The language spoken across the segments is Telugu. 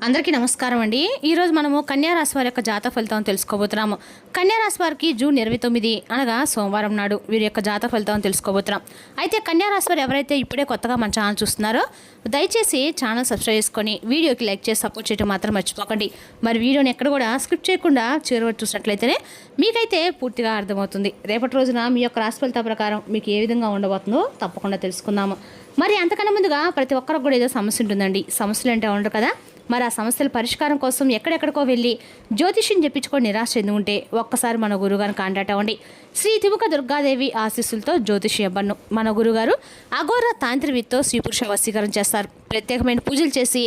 అందరికీ నమస్కారం అండి. ఈరోజు మనము కన్యా రాశి వారి యొక్క జాతక ఫలితం తెలుసుకోబోతున్నాము. కన్యా రాశి వారికి జూన్ 29 అనగా సోమవారం నాడు వీరి యొక్క జాతక ఫలితం తెలుసుకోబోతున్నాం. అయితే కన్యా రాశి వారు ఎవరైతే ఇప్పుడే కొత్తగా మన ఛానల్ చూస్తున్నారో దయచేసి ఛానల్ సబ్స్క్రైబ్ చేసుకొని వీడియోకి లైక్ చేసి సపోర్ట్ చేయడం మాత్రం మర్చిపోకండి. మరి వీడియోని ఎక్కడ కూడా స్కిప్ చేయకుండా చివరి చూసినట్లయితేనే మీకైతే పూర్తిగా అర్థమవుతుంది. రేపటి రోజున మీ యొక్క రాశి ఫలిత ప్రకారం మీకు ఏ విధంగా ఉండబోతుందో తప్పకుండా తెలుసుకుందాము. మరి అంతకన్నా ముందుగా ప్రతి ఒక్కరికి కూడా ఏదో సమస్య ఉంటుందండి. సమస్యలు అంటే ఉండరు కదా. మరి ఆ సమస్యల పరిష్కారం కోసం ఎక్కడెక్కడికో వెళ్ళి జ్యోతిష్యం చెప్పించుకొని నిరాశ చెంది ఉంటే ఒక్కసారి మన గురుగారిని కాంటాక్ట్ అవ్వండి. శ్రీ తిముక దుర్గాదేవి ఆశీస్సులతో జ్యోతిష్య ఇవ్వను. మన గురుగారు అఘోర తాంత్రివిత్తో స్త్రీ పురుష వశీకరణ చేస్తారు. ప్రత్యేకమైన పూజలు చేసి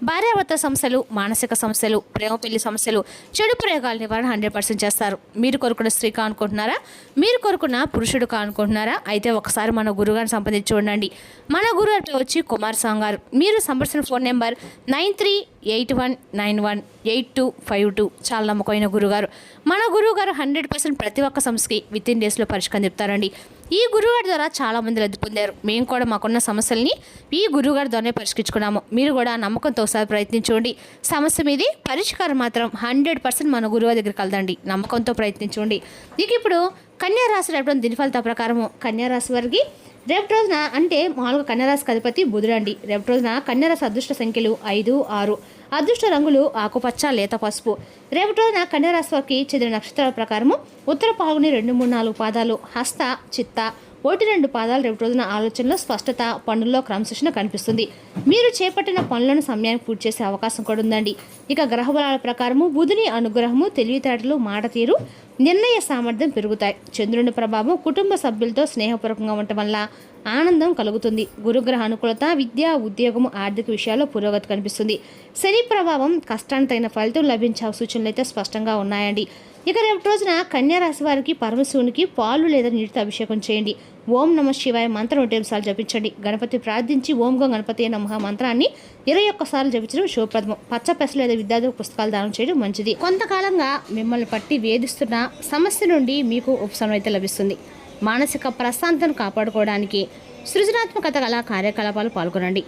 భార్యాభర్త సమస్యలు, మానసిక సమస్యలు, ప్రేమ పెళ్లి సమస్యలు, చెడు ప్రయోగాల నివారణ 100% చేస్తారు. మీరు కోరుకున్న స్త్రీ కానుకుంటున్నారా? మీరు కోరుకున్న పురుషుడు కానుకుంటున్నారా? అయితే ఒకసారి మన గురుగారిని సంప్రదించి చూడండి. మన గురుగారు వచ్చి కుమార్ సాంగ్ గారు. మీరు సంప్రదించిన ఫోన్ నెంబర్ 9381918252. చాలా నమ్మకమైన గురుగారు. మన గురువుగారు 100% ప్రతి ఒక్క సమస్యకి వితిన్ డేస్లో పరిష్కారం చెప్తారండి. ఈ గురువుగారి ద్వారా చాలామంది లబ్ధి పొందారు. మేము కూడా మాకున్న సమస్యల్ని ఈ గురువుగారి ద్వారానే పరిష్కరించుకున్నాము. మీరు కూడా నమ్మకంతో ఒకసారి ప్రయత్నించండి. సమస్య మీది పరిష్కారం మాత్రం 100% మన గురువు దగ్గరికి కలదండి. నమ్మకంతో ప్రయత్నించండి. ఇక ఇప్పుడు కన్యా రాశి రేపటి దిన ఫలిత ప్రకారము కన్యా రాశి వారికి రేపటి రోజున అంటే మామూలుగా కన్యరాశికి అధిపతి బుధుడు అండి. రేపటి రోజున కన్యరాశి అదృష్ట సంఖ్యలు 5, 6. అదృష్ట రంగులు ఆకుపచ్చ, లేత పసుపు. రేపటి రోజున కన్యరాశి వారికి చెందిన నక్షత్రాల ప్రకారము ఉత్తర పాల్గొని 2, 3, 4 పాదాలు, హస్త, చిత్త, 1, 2 పాదాలు. రేపటి రోజున ఆలోచనలో స్పష్టత, పనుల్లో క్రమశిక్షణ కనిపిస్తుంది. మీరు చేపట్టిన పనులను సమయానికి పూర్తి చేసే అవకాశం కూడా ఉందండి. ఇక గ్రహబలాల ప్రకారము బుధుని అనుగ్రహము, తెలివితేటలు, మాట తీరు, నిర్ణయ సామర్థ్యం పెరుగుతాయి. చంద్రుని ప్రభావం కుటుంబ సభ్యులతో స్నేహపూర్వకంగా ఉండటం వల్ల ఆనందం కలుగుతుంది. గురుగ్రహ అనుకూలత విద్య, ఉద్యోగము, ఆర్థిక విషయాల్లో పురోగతి కనిపిస్తుంది. శని ప్రభావం కష్టానికి తగిన ఫలితం లభించే సూచనలు అయితే స్పష్టంగా ఉన్నాయండి. ఇక రేపటి రోజున కన్యా రాశి వారికి పరమశివునికి పాలు లేదా నీటితో అభిషేకం చేయండి. ఓం నమ శివాయ మంత్రం 1 సార్లు జపించండి. గణపతి ప్రార్థించి ఓం గం గణపతి నమః మంత్రాన్ని 21 సార్లు జపించడం శుభప్రదం. పచ్చ పెసలు లేదా విద్యార్థులకు పుస్తకాలు దానం చేయడం మంచిది. కొంతకాలంగా మిమ్మల్ని పట్టి వేధిస్తున్న సమస్య నుండి మీకు ఉపశమనం అయితే లభిస్తుంది. మానసిక ప్రశాంతతను కాపాడుకోవడానికి సృజనాత్మకత గల కార్యకలాపాలు పాల్గొనండి.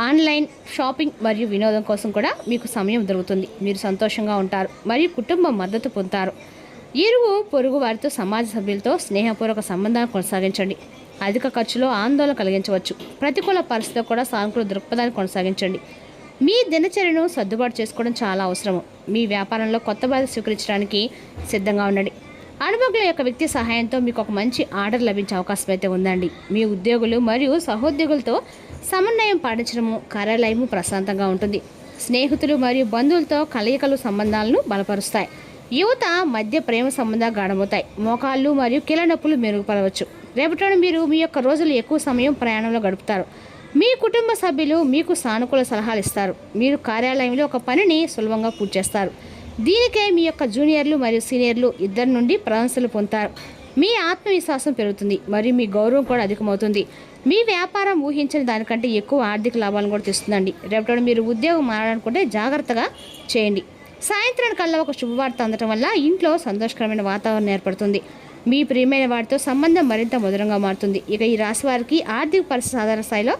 ఆన్లైన్ షాపింగ్ మరియు వినోదం కోసం కూడా మీకు సమయం దొరుకుతుంది. మీరు సంతోషంగా ఉంటారు మరియు కుటుంబం మద్దతు పొందుతారు. ఇరుగు పొరుగు వారితో, సమాజ సభ్యులతో స్నేహపూర్వక సంబంధాలను కొనసాగించండి. అధిక ఖర్చులో ఆందోళన కలిగించవచ్చు. ప్రతికూల పరిస్థితుల్లో కూడా సానుకూల దృక్పథాన్ని కొనసాగించండి. మీ దినచర్యను సర్దుబాటు చేసుకోవడం చాలా అవసరం. మీ వ్యాపారంలో కొత్త బాధ్యత స్వీకరించడానికి సిద్ధంగా ఉండండి. అనుభవం యొక్క వ్యక్తి సహాయంతో మీకు ఒక మంచి ఆర్డర్ లభించే అవకాశం అయితే ఉందండి. మీ ఉద్యోగులు మరియు సహోద్యోగులతో సమన్వయం పాటించడము, కార్యాలయము ప్రశాంతంగా ఉంటుంది. స్నేహితులు మరియు బంధువులతో కలయికలు సంబంధాలను బలపరుస్తాయి. యువత మధ్య ప్రేమ సంబంధాలు గాఢమవుతాయి. మోకాళ్ళు మరియు కీళ్ళ నొప్పులు మెరుగుపడవచ్చు. రేపటి మీరు మీ యొక్క రోజులు ఎక్కువ సమయం ప్రయాణంలో గడుపుతారు. మీ కుటుంబ సభ్యులు మీకు సానుకూల సలహాలు ఇస్తారు. మీరు కార్యాలయంలో ఒక పనిని సులభంగా పూర్తి చేస్తారు. దీనికే మీ యొక్క జూనియర్లు మరియు సీనియర్లు ఇద్దరి నుండి ప్రశంసలు పొందుతారు. మీ ఆత్మవిశ్వాసం పెరుగుతుంది మరియు మీ గౌరవం కూడా అధికమవుతుంది. మీ వ్యాపారం ఊహించిన దానికంటే ఎక్కువ ఆర్థిక లాభాలను కూడా తెస్తుందండి. రేపటి మీరు ఉద్యోగం మారాలనుకుంటే జాగ్రత్తగా చేయండి. సాయంత్రం కల్లా ఒక శుభవార్త అందడం వల్ల ఇంట్లో సంతోషకరమైన వాతావరణం ఏర్పడుతుంది. మీ ప్రియమైన వారితో సంబంధం మరింత మధురంగా మారుతుంది. ఇక ఈ రాశి వారికి ఆర్థిక పరిస్థితి సాధారణ స్థాయిలో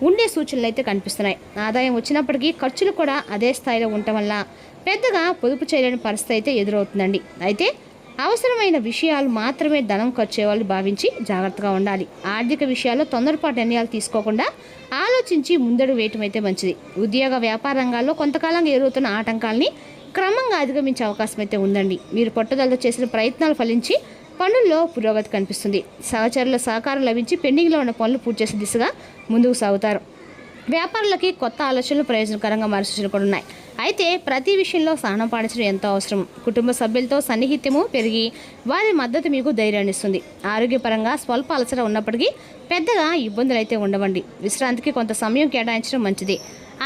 ఉండే సూచనలు అయితే కనిపిస్తున్నాయి. ఆదాయం వచ్చినప్పటికీ ఖర్చులు కూడా అదే స్థాయిలో ఉండటం వల్ల పెద్దగా పొదుపు చేయలేని పరిస్థితి అయితే ఎదురవుతుందండి. అయితే అవసరమైన విషయాలు మాత్రమే ధనం ఖర్చు చేయాలని భావించి జాగ్రత్తగా ఉండాలి. ఆర్థిక విషయాల్లో తొందరపాటు నిర్ణయాలు తీసుకోకుండా ఆలోచించి ముందడుగు వేయటం అయితే మంచిది. ఉద్యోగ వ్యాపార రంగాల్లో కొంతకాలంగా ఎదురవుతున్న ఆటంకాలని క్రమంగా అధిగమించే అవకాశం అయితే ఉందండి. మీరు పట్టుదలతో చేసిన ప్రయత్నాలు ఫలించి పనుల్లో పురోగతి కనిపిస్తుంది. సహచరుల సహకారం లభించి పెండింగ్లో ఉన్న పనులు పూర్తి చేసే దిశగా ముందుకు సాగుతారు. వ్యాపారులకి కొత్త ఆలోచనలు ప్రయోజనకరంగా మారే సూచనలు కూడా ఉన్నాయి. అయితే ప్రతి విషయంలో సహనం పాటించడం ఎంతో అవసరం. కుటుంబ సభ్యులతో సన్నిహిత్యము పెరిగి వారి మద్దతు మీకు ధైర్యాన్ని ఇస్తుంది. ఆరోగ్యపరంగా స్వల్ప అలసట ఉన్నప్పటికీ పెద్దగా ఇబ్బందులు అయితే ఉండవండి. విశ్రాంతికి కొంత సమయం కేటాయించడం మంచిది.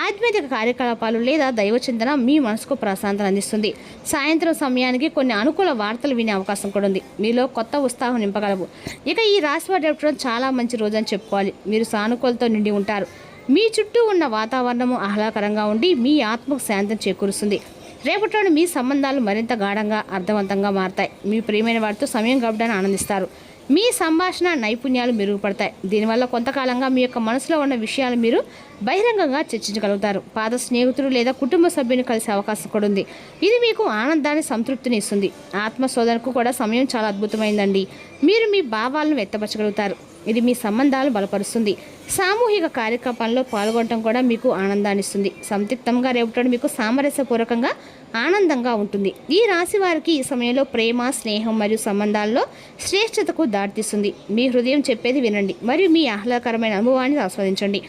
ఆధ్యాత్మిక కార్యకలాపాలు లేదా దైవచింతన మీ మనసుకు ప్రశాంతత అందిస్తుంది. సాయంత్రం సమయానికి కొన్ని అనుకూల వార్తలు వినే అవకాశం కూడా ఉంది. మీలో కొత్త ఉత్సాహం నింపగలవు. ఇక ఈ రాశి వారి చాలా మంచి రోజు అని చెప్పుకోవాలి. మీరు సానుకూలతో నిండి ఉంటారు. మీ చుట్టూ ఉన్న వాతావరణము ఆహ్లాదకరంగా ఉండి మీ ఆత్మకు శాంతం చేకూరుస్తుంది. రేపటి మీ సంబంధాలు మరింత గాఢంగా అర్థవంతంగా మారతాయి. మీ ప్రియమైన వారితో సమయం గడపడాన్ని ఆనందిస్తారు. మీ సంభాషణ నైపుణ్యాలు మెరుగుపడతాయి. దీనివల్ల కొంతకాలంగా మీ యొక్క మనసులో ఉన్న విషయాలు మీరు బహిరంగంగా చర్చించగలుగుతారు. పాత స్నేహితులు లేదా కుటుంబ సభ్యుని కలిసే అవకాశం కూడా ఉంది. ఇది మీకు ఆనందాన్ని, సంతృప్తిని ఇస్తుంది. ఆత్మశోధనకు కూడా సమయం చాలా అద్భుతమైందండి. మీరు మీ భావాలను వ్యక్తపరచగలుగుతారు. ఇది మీ సంబంధాలను బలపరుస్తుంది. సామూహిక కార్యక్రమాల్లో పాల్గొనడం కూడా మీకు ఆనందాన్ని ఇస్తుంది. సంతృప్తంగా రేపటి మీకు సామరస్యపూర్వకంగా ఆనందంగా ఉంటుంది. ఈ రాశి వారికి ఈ సమయంలో ప్రేమ, స్నేహం మరియు సంబంధాల్లో శ్రేష్టతకు దారితీస్తుంది. మీ హృదయం చెప్పేది వినండి మరియు మీ ఆహ్లాదకరమైన అనుభవాన్ని ఆస్వాదించండి.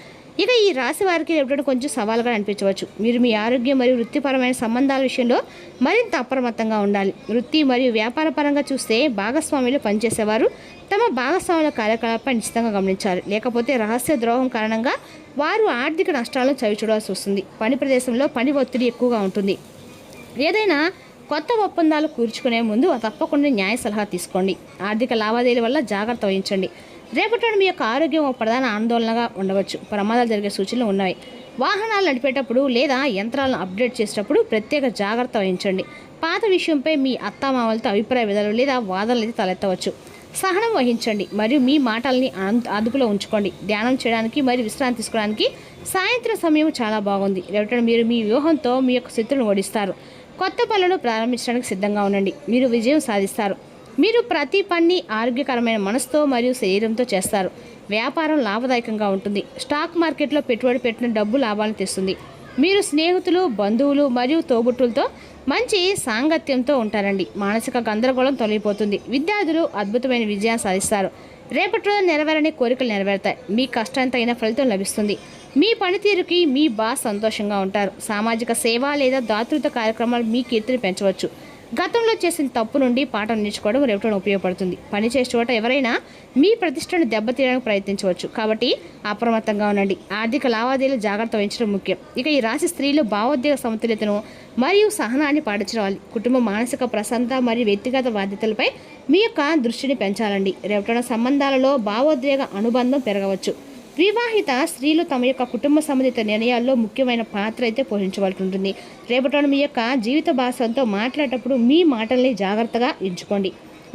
ఇక ఈ రాశి వారికి రేపటి కొంచెం సవాలుగా అనిపించవచ్చు. మీరు మీ ఆరోగ్యం మరియు వృత్తిపరమైన సంబంధాల విషయంలో మరింత అప్రమత్తంగా ఉండాలి. వృత్తి మరియు వ్యాపార పరంగా చూస్తే భాగస్వామ్యులు పనిచేసేవారు తమ భాగస్వాముల కార్యకలాపాన్ని నిశ్చితంగా గమనించాలి. లేకపోతే రహస్య ద్రోహం కారణంగా వారు ఆర్థిక నష్టాలను చవిచూడాల్సి వస్తుంది. పని ప్రదేశంలో పని ఒత్తిడి ఎక్కువగా ఉంటుంది. ఏదైనా కొత్త ఒప్పందాలు కూర్చుకునే ముందు తప్పకుండా న్యాయ సలహా తీసుకోండి. ఆర్థిక లావాదేవీల వల్ల జాగ్రత్త వహించండి. రేపటి మీ యొక్క ఆరోగ్యం ఒక ప్రధాన ఆందోళనగా ఉండవచ్చు. ప్రమాదాలు జరిగే సూచనలు ఉన్నాయి. వాహనాలు నడిపేటప్పుడు లేదా యంత్రాలను అప్డేట్ చేసేటప్పుడు ప్రత్యేక జాగ్రత్త వహించండి. పాత విషయంపై మీ అత్తామామలతో అభిప్రాయ విధాలు లేదా వాదనలు అయితే తలెత్తవచ్చు. సహనం వహించండి మరియు మీ మాటల్ని అదుపులో ఉంచుకోండి. ధ్యానం చేయడానికి మరియు విశ్రాంతి తీసుకోవడానికి సాయంత్రం సమయం చాలా బాగుంది. రేపటి మీరు మీ వ్యూహంతో మీ యొక్క శత్రువును ఓడిస్తారు. కొత్త పనులను ప్రారంభించడానికి సిద్ధంగా ఉండండి. మీరు విజయం సాధిస్తారు. మీరు ప్రతి పని ఆరోగ్యకరమైన మనసుతో మరియు శరీరంతో చేస్తారు. వ్యాపారం లాభదాయకంగా ఉంటుంది. స్టాక్ మార్కెట్లో పెట్టుబడి పెట్టిన డబ్బు లాభాలను తెస్తుంది. మీరు స్నేహితులు, బంధువులు మరియు తోబుట్టులతో మంచి సాంగత్యంతో ఉంటారండి. మానసిక గందరగోళం తొలగిపోతుంది. విద్యార్థులు అద్భుతమైన విజయాన్ని సాధిస్తారు. రేపటి రోజు నెరవేరని కోరికలు నెరవేరుతాయి. మీ కష్టానికి తగిన ఫలితం లభిస్తుంది. మీ పనితీరుకి మీ బాస్ సంతోషంగా ఉంటారు. సామాజిక సేవ లేదా దాతృత్వ కార్యక్రమాలు మీ కీర్తిని పెంచవచ్చు. గతంలో చేసిన తప్పు నుండి పాఠం నేర్చుకోవడం రేపటి ఉపయోగపడుతుంది. పనిచేసే చోట ఎవరైనా మీ ప్రతిష్టను దెబ్బతీయడానికి ప్రయత్నించవచ్చు. కాబట్టి అప్రమత్తంగా ఉండండి. ఆర్థిక లావాదేవీలు జాగ్రత్త వహించడం ముఖ్యం. ఇక ఈ రాశి స్త్రీలు భావోద్వేగ సమతుల్యతను మరియు సహనాన్ని పాటించాలి. కుటుంబ మానసిక ప్రశాంతత మరియు వ్యక్తిగత బాధ్యతలపై మీ యొక్క దృష్టిని పెంచాలండి. రేపటి సంబంధాలలో భావోద్వేగ అనుబంధం పెరగవచ్చు. వివాహిత స్త్రీలు తమ యొక్క కుటుంబ సంబంధిత నిర్ణయాల్లో ముఖ్యమైన పాత్ర అయితే పోషించవలసి ఉంటుంది. రేపటి మీ యొక్క జీవిత భాషతో మాట్లాడేటప్పుడు మీ మాటల్ని జాగ్రత్తగా ఎంచుకోండి.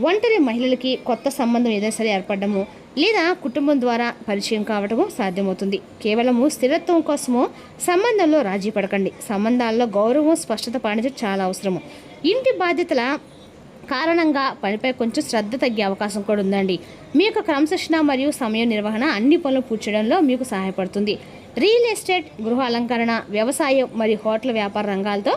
ఒంటరి మహిళలకి కొత్త సంబంధం ఏదైనా సరే ఏర్పడము లేదా కుటుంబం ద్వారా పరిచయం కావడము సాధ్యమవుతుంది. కేవలము స్థిరత్వం కోసము సంబంధంలో రాజీ పడకండి. సంబంధాల్లో గౌరవం, స్పష్టత పాటించడం చాలా అవసరము. ఇంటి బాధ్యతల కారణంగా పనిపై కొంచెం శ్రద్ధ తగ్గే అవకాశం కూడా ఉందండి. మీ యొక్క క్రమశిక్షణ మరియు సమయ నిర్వహణ అన్ని పనులు పూర్తి చేయడంలో మీకు సహాయపడుతుంది. రియల్ ఎస్టేట్, గృహ అలంకరణ, వ్యవసాయం మరియు హోటల్ వ్యాపార రంగాలతో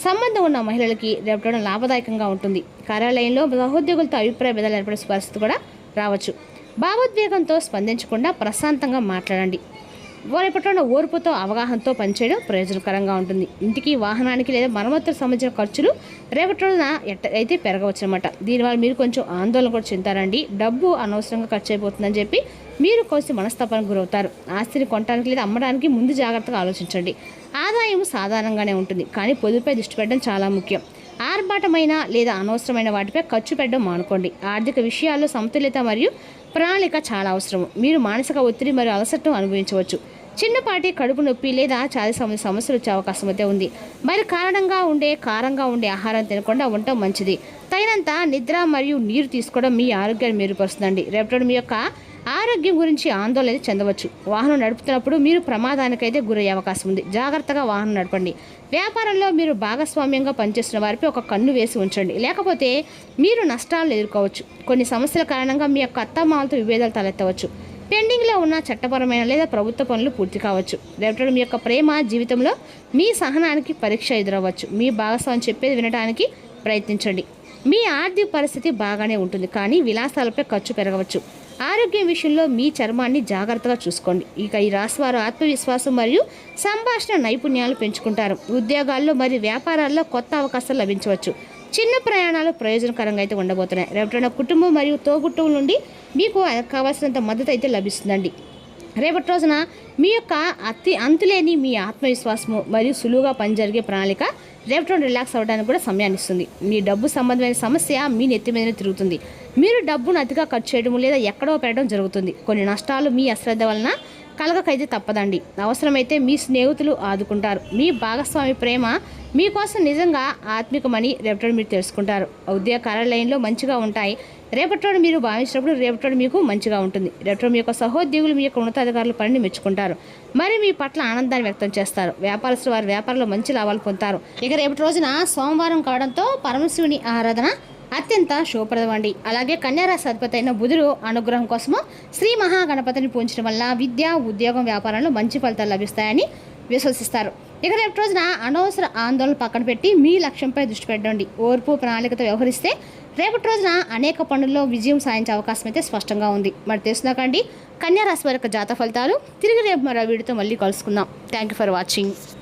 సంబంధం ఉన్న మహిళలకి రేపటి లాభదాయకంగా ఉంటుంది. కార్యాలయంలో సహోద్యోగులతో అభిప్రాయ భేదాలు ఏర్పడే పరిస్థితి కూడా రావచ్చు. భావోద్వేగంతో స్పందించకుండా ప్రశాంతంగా మాట్లాడండి. రేపటి ఓర్పుతో, అవగాహనతో పనిచేయడం ప్రయోజనకరంగా ఉంటుంది. ఇంటికి, వాహనానికి లేదా మరమ్మతులకు సంబంధించిన ఖర్చులు రేపటి రోజున అయితే పెరగవచ్చు అనమాట. దీనివల్ల మీరు కొంచెం ఆందోళన కూడా చెందుతారండి. డబ్బు అనవసరంగా ఖర్చు అయిపోతుందని చెప్పి మీరు కొంచెం మనస్తాపానికి గురవుతారు. ఆస్తిని కొనడానికి లేదా అమ్మడానికి ముందు జాగ్రత్తగా ఆలోచించండి. ఆదాయం సాధారణంగానే ఉంటుంది, కానీ పొదుపుపై దృష్టి పెట్టడం చాలా ముఖ్యం. ఆర్భాటమైన లేదా అనవసరమైన వాటిపై ఖర్చు పెట్టడం మానుకోండి. ఆర్థిక విషయాల్లో సమతుల్యత మరియు ప్రణాళిక చాలా అవసరం. మీరు మానసిక ఒత్తిడి మరియు అలసటను అనుభవించవచ్చు. చిన్నపాటి కడుపు నొప్పి లేదా ఛాతీ సంబంధించిన సమస్యలు వచ్చే అవకాశం అయితే ఉంది. మరి కారంగా ఉండే ఆహారం తినకుండా ఉండటం మంచిది. తగినంత నిద్ర మరియు నీరు తీసుకోవడం మీ ఆరోగ్యాన్ని మెరుగుపరుస్తుందండి. రేపటి మీ యొక్క ఆరోగ్యం గురించి ఆందోళన చెందవచ్చు. వాహనం నడుపుతున్నప్పుడు మీరు ప్రమాదానికైతే గురయ్యే అవకాశం ఉంది. జాగ్రత్తగా వాహనం నడపండి. వ్యాపారంలో మీరు భాగస్వామ్యంగా పనిచేస్తున్న వారిపై ఒక కన్ను వేసి ఉంచండి, లేకపోతే మీరు నష్టాలను ఎదుర్కోవచ్చు. కొన్ని సమస్యల కారణంగా మీ యొక్క అత్తమామలతో విభేదాలు తలెత్తవచ్చు. పెండింగ్లో ఉన్న చట్టపరమైన లేదా ప్రభుత్వ పనులు పూర్తి కావచ్చు. రేపటి మీ యొక్క ప్రేమ జీవితంలో మీ సహనానికి పరీక్ష ఎదురవ్వచ్చు. మీ భాగస్వామి చెప్పేది వినడానికి ప్రయత్నించండి. మీ ఆర్థిక పరిస్థితి బాగానే ఉంటుంది, కానీ విలాసాలపై ఖర్చు పెరగవచ్చు. ఆరోగ్యం విషయంలో మీ చర్మాన్ని జాగ్రత్తగా చూసుకోండి. ఇక ఈ రాశి వారు ఆత్మవిశ్వాసం మరియు సంభాషణ నైపుణ్యాలు పెంచుకుంటారు. ఉద్యోగాల్లో మరియు వ్యాపారాల్లో కొత్త అవకాశాలు లభించవచ్చు. చిన్న ప్రయాణాలు ప్రయోజనకరంగా అయితే ఉండబోతున్నాయి. రేపటి కుటుంబం మరియు తోబుట్టువుల నుండి మీకు కావాల్సినంత మద్దతు అయితే లభిస్తుందండి. రేపటి రోజున మీ యొక్క అంతులేని మీ ఆత్మవిశ్వాసము మరియు సులువుగా పని జరిగే ప్రణాళిక రేపటి రోజు రిలాక్స్ అవ్వడానికి కూడా సమయాన్ని ఇస్తుంది. మీ డబ్బు సంబంధమైన సమస్య మీ నెత్తి మీద తిరుగుతుంది. మీరు డబ్బును అతిగా ఖర్చు చేయడం లేదా ఎక్కడో పెట్టడం జరుగుతుంది. కొన్ని నష్టాలు మీ అశ్రద్ధ వలన కలగకైతే తప్పదండి. అవసరమైతే మీ స్నేహితులు ఆదుకుంటారు. మీ భాగస్వామి ప్రేమ మీకోసం నిజంగా ఆత్మికమని రేపటి మీరు తెలుసుకుంటారు. ఉద్యోగ కార్యాలయంలో మంచిగా ఉంటాయి. రేపటి మీరు భావించినప్పుడు రేపటి మీకు మంచిగా ఉంటుంది. రేపటి మీ యొక్క సహోద్యోగులు మీ యొక్క ఉన్నతాధికారుల పనిని మెచ్చుకుంటారు. మరి మీ పట్ల ఆనందాన్ని వ్యక్తం చేస్తారు. వ్యాపారస్తులు వారి వ్యాపారంలో మంచి లాభాలు పొందుతారు. ఇక రేపటి రోజున సోమవారం కావడంతో పరమశివుని ఆరాధన అత్యంత శుభప్రదమండి. అలాగే కన్యారాశి అధిపతి అయిన బుధుడు అనుగ్రహం కోసము శ్రీ మహాగణపతిని పూజించడం వల్ల విద్య, ఉద్యోగం, వ్యాపారంలో మంచి ఫలితాలు లభిస్తాయని విశ్వసిస్తారు. ఇక రేపు రోజున అనవసర ఆందోళన పక్కన పెట్టి మీ లక్ష్యంపై దృష్టి పెట్టండి. ఓర్పు, ప్రణాళికతో వ్యవహరిస్తే రేపటి రోజున అనేక పనుల్లో విజయం సాధించే అవకాశం అయితే స్పష్టంగా ఉంది. మరి తెలుసునాకండి కన్యారాశి వారి యొక్క జాతక ఫలితాలు. తిరిగి రేపు మరో వీడియోతో మళ్ళీ కలుసుకుందాం. Thank you for watching.